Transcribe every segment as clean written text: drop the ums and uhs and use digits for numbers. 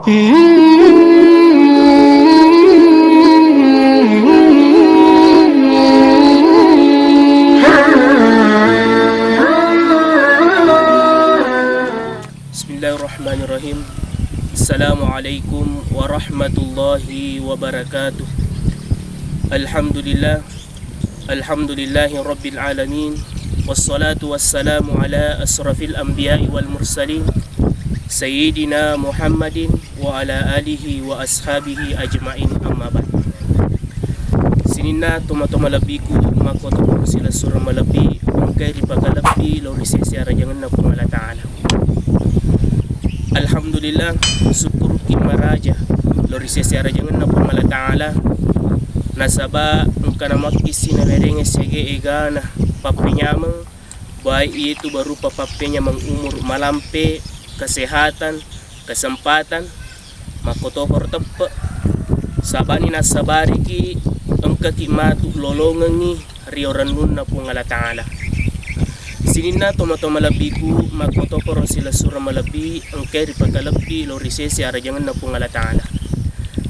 Bismillahirrahmanirrahim. Assalamualaikum warahmatullahi wabarakatuh. Alhamdulillahi rabbil alamin. Wassalatu wassalamu ala asrafil anbiya'i wal mursalin Sayyidina Muhammadin wa ala alihi wa ashabihi ajma'in, amma ba'd. Sinina tumatuma labiku makoto sila surah malabi angkay ripagalabi lorisi siara jangan na pumala ta'ala. Alhamdulillah, syukur kimaraja lorisi siara jangan na pumala ta'ala. Nasaba angkana makisi na merenge sege egana papinyamang baik itu berupa papenya mengumur malampe, kesehatan, kesempatan, makotohor tepe sabani nasabari ki engka ki matu lolongengi rioranun na pungala ta'ala. Sinina tomatoma labiku makotohor sila surah malabi engkay ripagalabi lorisesi arajangan na pungala ta'ala.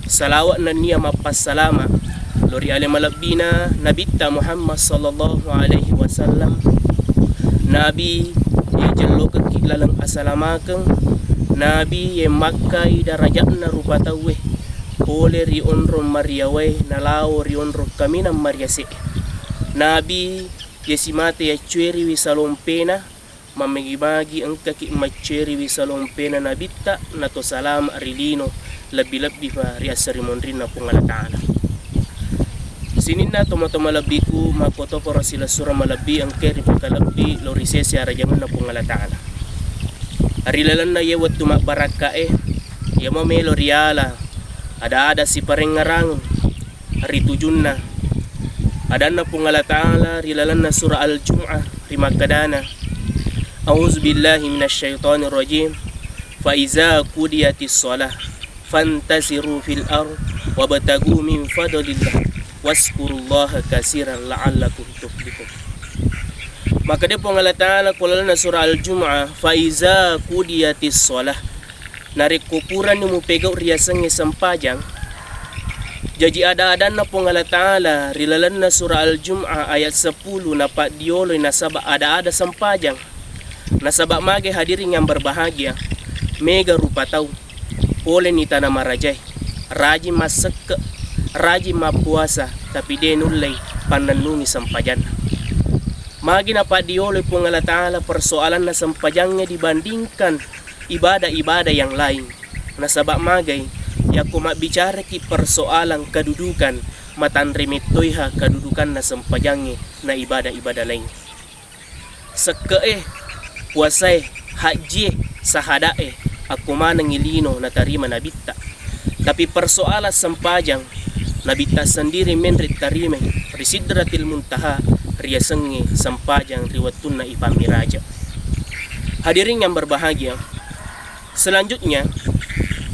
Salawat na niya mapassalama lori ale malabina nabita Muhammad sallallahu alaihi wasallam, nabi ya jallo kilalang asalamakeng, nabi ya makkai darajat na rupatawe ole rionro mariawe nalao rionro kamina mariase, nabi ya simate ya cueri wisalompena mamegi-magi angka ki maceri wisalompena nabita nato salam arilino labi-labi fa riasari mondrina pungala ta'ala. Sinina tomatoma labiku makoto ko sila surah malabi ang keri pagkalabi lorisesi arajangan na pungala ta'ala. Arilalan na yewat tumakbaraka yama may loriala ada si parengarang aritujun na ada na pungala ta'ala. Rilalan na surah al-jum'ah rimakadana a'udzubillahi minasyaitonir rajim fa iza qudiyatis shalah fantasiru fil ard wabtagu min fadlillah waskurullaha kasiran la'allakum tuflihun. Maka dia pengala ta'ala kulala na surah al-jum'ah fa iza qudiyatis shalah narik kupuran ni mupegaw riasang isampajang. Jadi ada na pengala ta'ala rilalan na surah al-jum'ah ayat 10 na dioloy nasaba ada sampajang nasaba mage hadirin yang berbahagia mega rupa tau pole ni tanah marajay raji masak raji mapuasa tapi denulay pananumi sampajan. Magi na padioloy pungala ta'ala persoalan na sampajangnya dibandingkan ibadah-ibadah yang lain. Nasaba magay ya kuma bicara ki persoalan kedudukan matan remitoyha kedudukan na sampajangnya na ibadah-ibadah lain. Seke puasa haji sahadae aku manangilino na tarima nabita. Tapi persoalan sampajang nabita sendiri menrit tarime risidratil muntaha riasengi sampajang riwatun na ipamiraja. Hadirin yang berbahagia, selanjutnya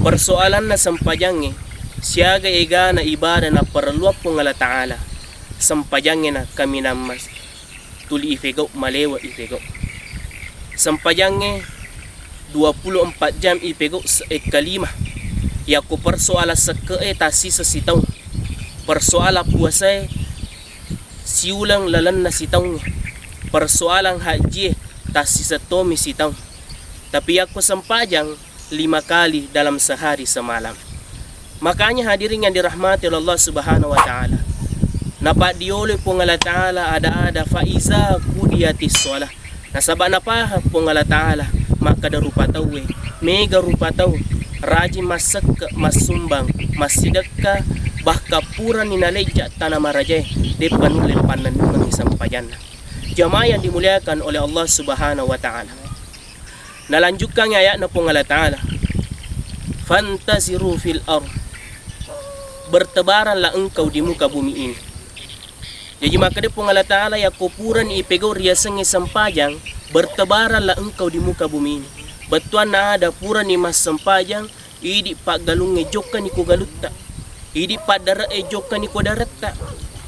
persoalan na sampajangnya siaga ega na ibadah na perluap pungala ta'ala sampajangnya na kami namas tuli ifegaw malewa ifegaw sampajangnya 24 jam ifegaw kalima yaku persoalan seke tasisa sitaw persoalan puasa siulang lalan na sitaw, persoalan haji tasisa tomi sitaw. Tapi aku sampajang 5 kali dalam sehari semalam. Makanya hadirin yang dirahmati Allah Subhanahu wa taala, napa dioleh pungala ta'ala ada faiza kudiyatis shalah nasaba napa pungala ta'ala maka darupa tawe mega rupa tawe raji masak masumbang masidakka bahka pura ni naleja tanah marajay depan lepanan ng sampayan. Jamaah yang dimuliakan oleh Allah Subhanahu wa taala. Nalanjutkan ayat na pungala ta'ala. Fantasiru fil ard. Bertebaranlah engkau di muka bumi ini. Jadi maka dia pungala ta'ala ya kupuran ipegaw riasang sampajang bertebaranlah engkau di muka bumi ini. Batuan na ada pura ni mas sampajang idi pak galung ngejokkan iku galutta. Idi pak dara jokkan iku daratta.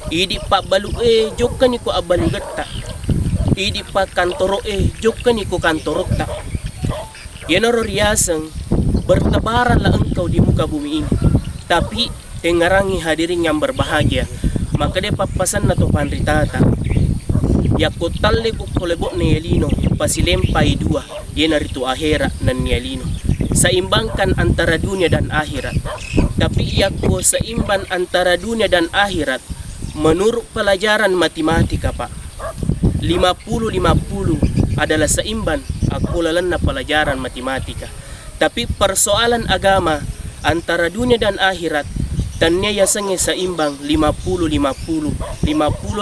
Idi pak balu jokkan iku abalugata. Idi pak kantoro jokkan iku kantorotta. Yanoro riasang bertebaranlah engkau di muka bumi ini. Tapi dengarangi hadirin yang berbahagia, maka dia papasan na to panritata ya kotalle ko kolebok na yalino pasilempai dua yena ritu akhira nan yalino, seimbangkan antara dunia dan akhirat. Tapi ia ko seimban antara dunia dan akhirat menurut pelajaran matematika pak. 50-50 adalah seimban aku lalan na pelajaran matematika. Tapi persoalan agama antara dunia dan akhirat tannya ya sange seimbang 50-50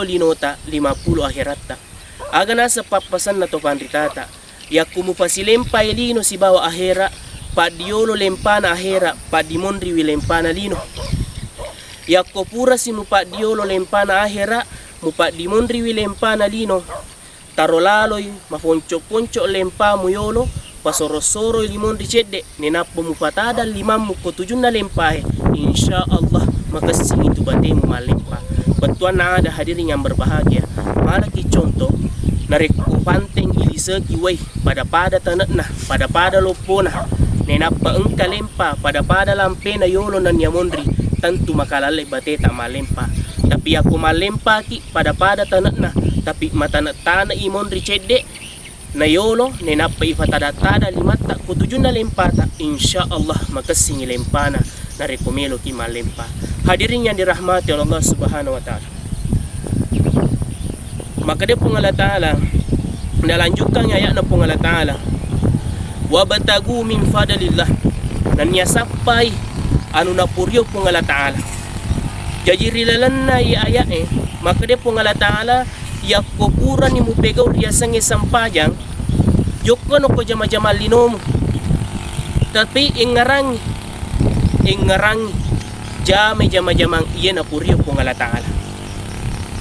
linota 50 akhirat ta. Aga nasa papasan na to panritata ya kumupasilempai lino si bawa akhira padiolo lempana akhira padimondri wilempana lino ya kopura si mupadiolo lempana akhira mupadimondri wilempana lino tarolaloy mafonco-ponco lempa muyolo pasoro-soro limondri cedde nenapo mupatada limamu kotujun na lempahe insya Allah makasing itu batemu malempa. Bantuan na ada hadirin yang berbahagia malaki contoh nareku panteng iliseki way pada tanat na pada lopona nenapa engka lempa pada lampena yolo nan yamondri tentu makalale bateta malempa. Tapi aku malempa ki pada tanat na tapi matanat tanah imondri cedde na yolo nenapa ifatada limata kutujun na lempata insya Allah makasing lempana narekomelo ki malempa. Hadirin yang dirahmati oleh Allah Subhanahu wa taala. Maka dia pun Allah Ta'ala melanjutkan ayat na pun Allah Ta'ala wabatagu min fadlillah dan ya sampai anu napuryo pun Allah Ta'ala. Jadi rilalan na ayat maka dia pun Allah Ta'ala ya kopuran ni mupegaw riasang sampajang yoko no ko jama-jama linomu tapi ingarang jama-jamang iya napuryo pun Allah Ta'ala.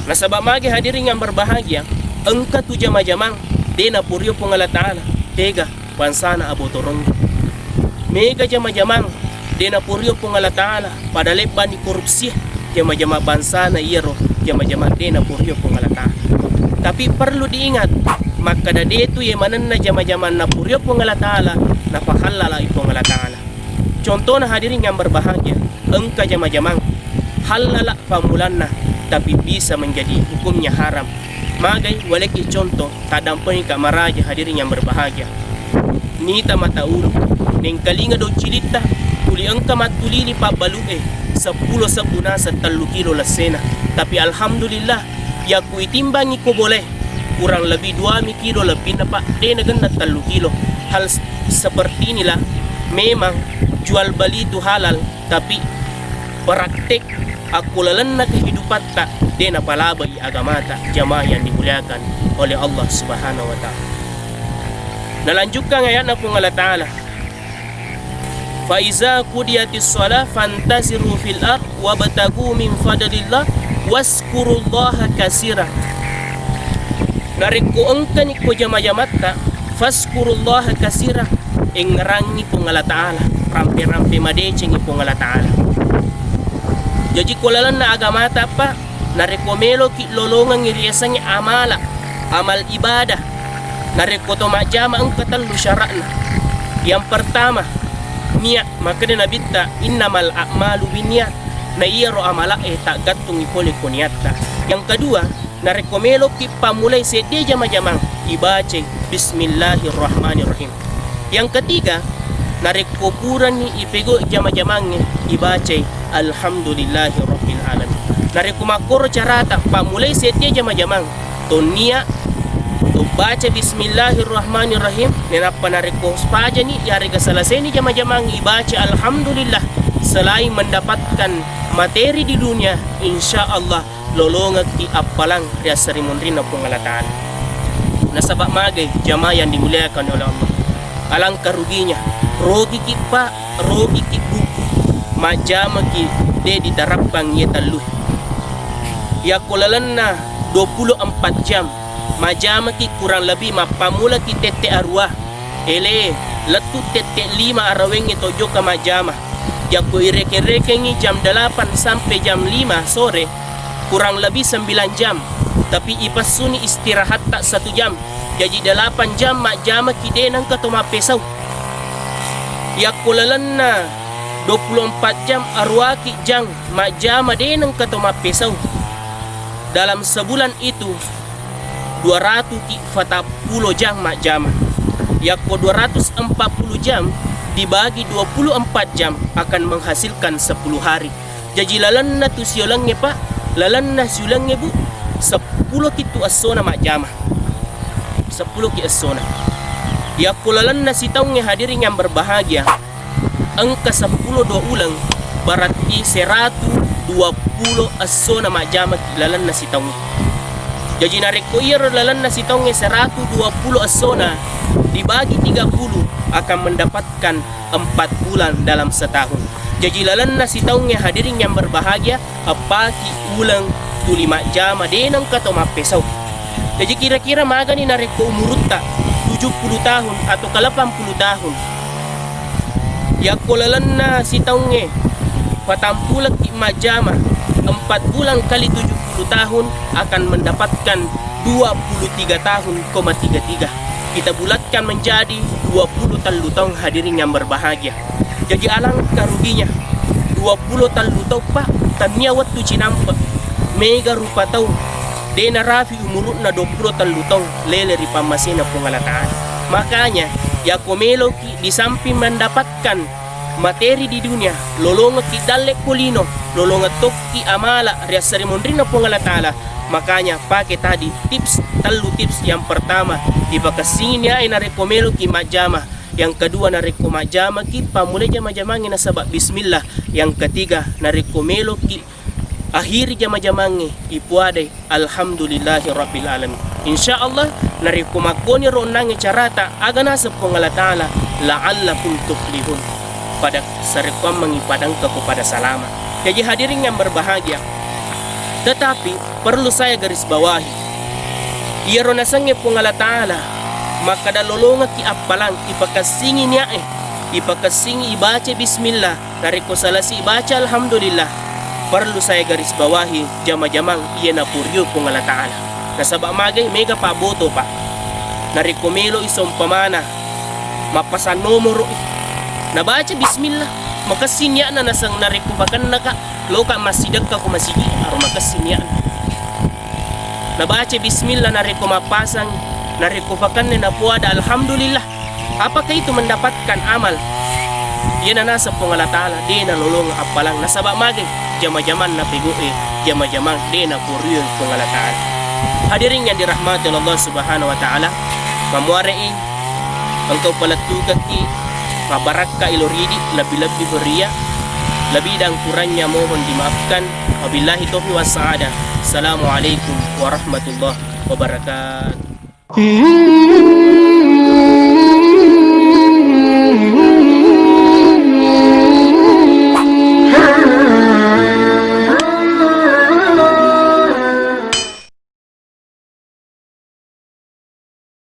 Nasabab magi hadirin yang berbahagia engka tu jama-jamang dena puryo pun Allah Ta'ala tega bansana abotorong mega jama-jamang dena puryo pun Allah Ta'ala pada leban di korupsi jama-jama bansana iya roh jama-jama dena puryo pun Allah Ta'ala. Tapi perlu diingat maka dade itu ye manan na jama-jama na puryo pun Allah Ta'ala na pahalala ipun Allah Ta'ala. Contohnya hadirin yang berbahagia engka jama-jamang halala pamulanna tapi bisa menjadi hukumnya haram. Magai walaki contoh tadampani ka maraja hadirin yang berbahagia. Nita mata ulu neng kalinga do cilita tuli engka matulili pa balue 10 sabuna sa 3 kilo la sena. Tapi alhamdulillah ya ku itimbangi ko boleh kurang lebih 2 kilo lebih na pa de na 3 kilo. Hal seperti inilah memang jual beli itu halal tapi praktek aku lalan na kehidupan tak dena palabay agama tak jamaah yang dimuliakan oleh Allah Subhanahu wa taala. Nalanjutkan ayat na pun Allah Ta'ala fa iza qudiyatis shalah fantaziru fil ard wabtagu min fadlillah waskurullaha katsira. Nariko engkan ko jama-jamata faskurullaha katsira ingrangi pun Allah Ta'ala rampe-rampe madeceng pun Allah Ta'ala. Jadi kulalan na agama apa narekomelo ki lolongan ngiriasanya amala amal ibadah narekoto majama ang katallu syara'na. Yang pertama niat maka dia nabita innamal a'malu binniyat na iyaro amala tak gantung ipole ko niatta. Yang kedua narekomelo ki pamulai sede jama-jamang ibace bismillahirrahmanirrahim. Yang ketiga narekopuran ni ipego jama-jamangnya ibace alhamdulillahi rabbil alamin. Narekumakor carata pamulai setiap jama-jamang tonia to baca bismillahirrahmanirrahim nenapa nareko spaja ni ya rega selesai ni jama-jamang ibaca alhamdulillah selain mendapatkan materi di dunia insyaallah lolongat ki apalang ya serimunrina pun Allah Ta'ala. Nasabak magai jamaah yang dimuliakan oleh Allah alangkah ruginya rogi ki pa rogi ki buku majama ki de diterapkan ye talu ya kulalanna 24 jam majama ki kurang lebih mapamula ki tete arwah ele letu tete 5 araweng itu joka majama ya ko ireke-rekengi jam 8 sampai jam 5 sore kurang lebih 9 jam tapi ipasuni istirahat tak 1 jam jadi 8 jam majama ki de nang katoma pesau Yakulalan na 24 jam arwaki jang majama din ang katumapisaw. Dalam sebulan itu 240 jam majama. Yakko 240 jam dibagi 24 jam akan menghasilkan 10 hari. Jadi lalan na tu siulangnya pak, lalan na siulangnya bu, 10 kitu asona majama. 10 ki asona. Yakko lalan na sitawnya hadirin yang berbahagia. Angka 10 dua ulang berarti 120 asona majama lalan na sitawnya. Jadi nareko iya lalan na sitawnya 120 asona dibagi 30 akan mendapatkan 4 bulan dalam setahun. Jadi lalan na sitawnya hadirin yang berbahagia apaki ulang tu 5 jama denang katomapesaw. Jadi kira-kira maga ni nareko umurutta 70 tahun atau ke 80 tahun. Ya kulalan na sitawnya patampulag majama 4 bulan kali 70 tahun akan mendapatkan 23 tahun, 33. Kita bulatkan menjadi 20 talutong hadirin yang berbahagia. Jadi alangkah ruginya 20 talutong pa tanya waktu cinampa mega rupa tau dena rafi umurut na 20 talutong lele ripamasina pengalataan. Makanya ya komelo ki di samping mendapatkan materi di dunia lolonga ki dalle kolino lolonga tokki amala riasari mondrina pengalatala. Makanya pakai tadi tips yang pertama dipakasingin ya ina rekomelo ki majama, yang kedua na reko majama ki pamulai jama-jamangi na sabak bismillah, yang ketiga na rekomelo ki akhiri jama-jamangi ipuadai alhamdulillahi rabbil alamin. Insyaallah na rekomakoni ronangi carata agana sa pengalatala la'allakum tuflihun pada sarekwam mengipadang kepada salama. Jadi hadirin yang berbahagia, tetapi perlu saya garis bawahi, iya ronasangnya pengalatala maka dalolonga ki apalang ipakasingi niya ipakasingi ibaca bismillah nariko salasi ibaca alhamdulillah. Perlu saya garis bawahi jama-jamang iya na puryo pengalatala nasabak magay mega paboto pa narikomelo isong pamana mapasan nomoro nabaca bismillah makasinya na nasang narikubakan naka loka masidag ka kumasigi aro makasinya nabaca bismillah narikumapasang narikubakan na puada alhamdulillah. Apakah itu mendapatkan amal? Yan na nasa pengalatala di na lolong apalang nasabak magay jama-jaman na pigu'i jama-jaman di na puryo pengalatala. Hadirin yang dirahmati Allah Subhanahu wa taala, mamuarai engkau palatugat ki mabaraka iloridi lebih-lebih beria, lebih dan kurangnya mohon dimaafkan. Wabillahi taufiq wassaada. Assalamualaikum warahmatullahi wabarakatuh.